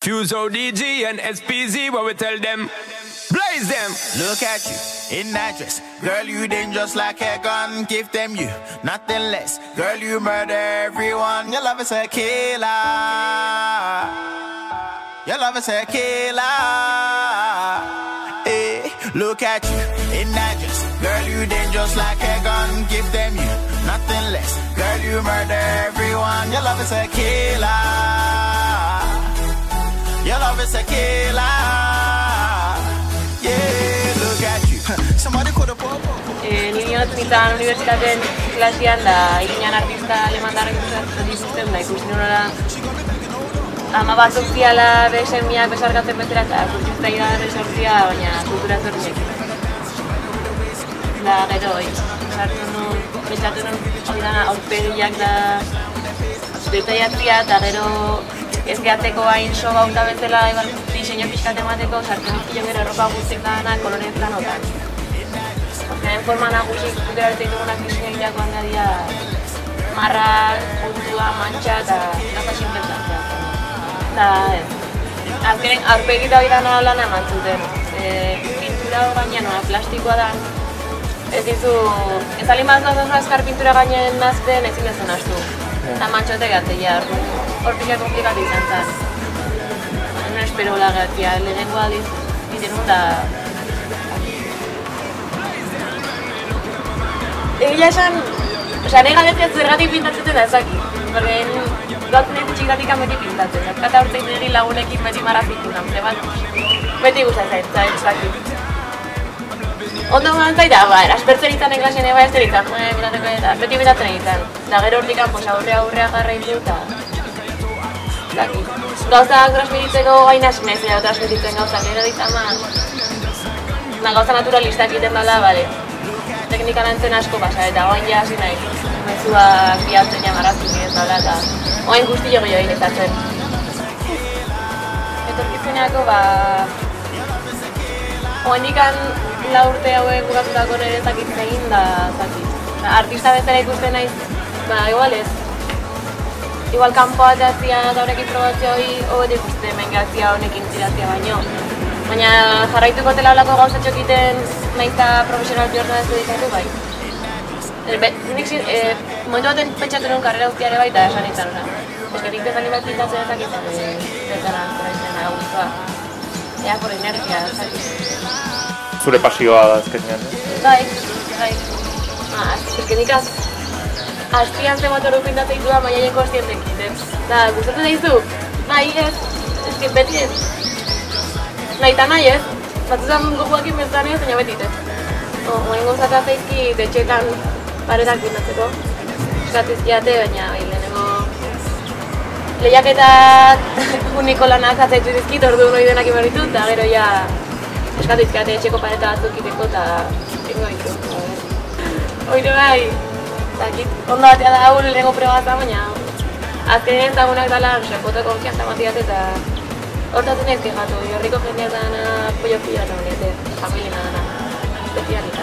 Fuse ODG and SPZ, what we tell them? Blaze them! Look at you, in that dress. Girl, you dangerous like a gun. Give them you, nothing less. Girl, you murder everyone. Your love is a killer. Your love is a killer. Hey, look at you, in that dress. Girl, you dangerous like a gun. Give them you, nothing less. Girl, you murder everyone. Your love is a killer. Your love is a killer. Yeah, look at you. Somebody could have Niño nintzen unibertsitateen klasean da Irinan artista alemandarrak dituzten da ikusi nola ama bat soziala besemiak besarkatzen bezala eta kultura iragarri sortzia, baina kultura zortzik. Da gero sartu nun, pentsatu nun hori dana aurpegiak da detailatzea eta gero ez gehatzeko hain soga unta bezala diseño pixkat emateko sartu nizkio gero erropa guztiek dana kolore planotan. Azkenean forma nagusik kultura arte ditugunak diseño egiteakoan da dira marra, puntua, mantxa eta gaza sinpeltatzea. Eta azkenen aurpegita hori dana lana eman zuten. Pintura gainean nola plastikoa da. Ez dizu, ez alin bat zoaz azkar pintura gainean nazten ezin dezun astu. Eta mantxote gatzea, hor pixka komplikatu izan zen. No espero la gatzea, lehenengo aldiz egiten nun da... Egia esan, nahi galdetzen zergatik pintatzen da ezakit. Porque gauzun ez txikatik beti pintatzen. Kata urtein egin lagunekin beti marrazitu nample bat. Beti gustatzen ezakit. Ondo gantzai da, aspertzen izan enklasen eba ez deritzen, beti bitatzen egiten. Da gero hortikan aurrea jarraitu eta... Gauzak transmititzeko gaina sinezea transmititzen gauzak, gero ditzen gauza naturalistak egiten dala, bale. Teknikan antzen asko pasa eta oain ja hasi nahi. Mezuak bialtzen jamarraztu egiten dala eta oain guzti jogi egin ezatzen. Etorkizuneako, oainikan la urte hauen bukatutako nire zakit egin da zakit. Artista bezala ikusten naiz, igual ez. Igual kanpoa jazia eta horrekin probatzea hori ikusten mengazia honekin zirazia baino. Baina jarraituko tela olako gauzatxo egiten nahiz eta profesional bihortu ez dedikatu bai. Nik momentu baten pentsatu nuen karrera guztiare bai eta esan nintzen. Esketik bezan bat pintatzen ezakitzen bezala zeratzen aguztua. Ea por energia, ezakit. Zure pasioa da azkenean, Bai. Esketik azpian zen motoru pintatzen ditu da maiaien konstientekin, Da, gustatzen daizu? Bai ez, esket beti ez. Nahi eta nahi ez, batzutan goguakin bezan ez, baina beti ez. Oain gozaka zaizki etxeetan paretak pintatzeko. Eskatizkiate, baina lehenengo lehiaketak uniko lanak atzaitu dizkit, ordu hori denak ibarritu, eta gero ja eskatizkiate etxeko pareta batzuk iteko eta ingo ditu. Oire bai, ondo batea da hau lehenengo prebata, baina azkenean zagunak dala foto konfianza matiat eta hortatzen ez kejatu, horriko jendeak dana pollo pila eta familiena dana, especialik.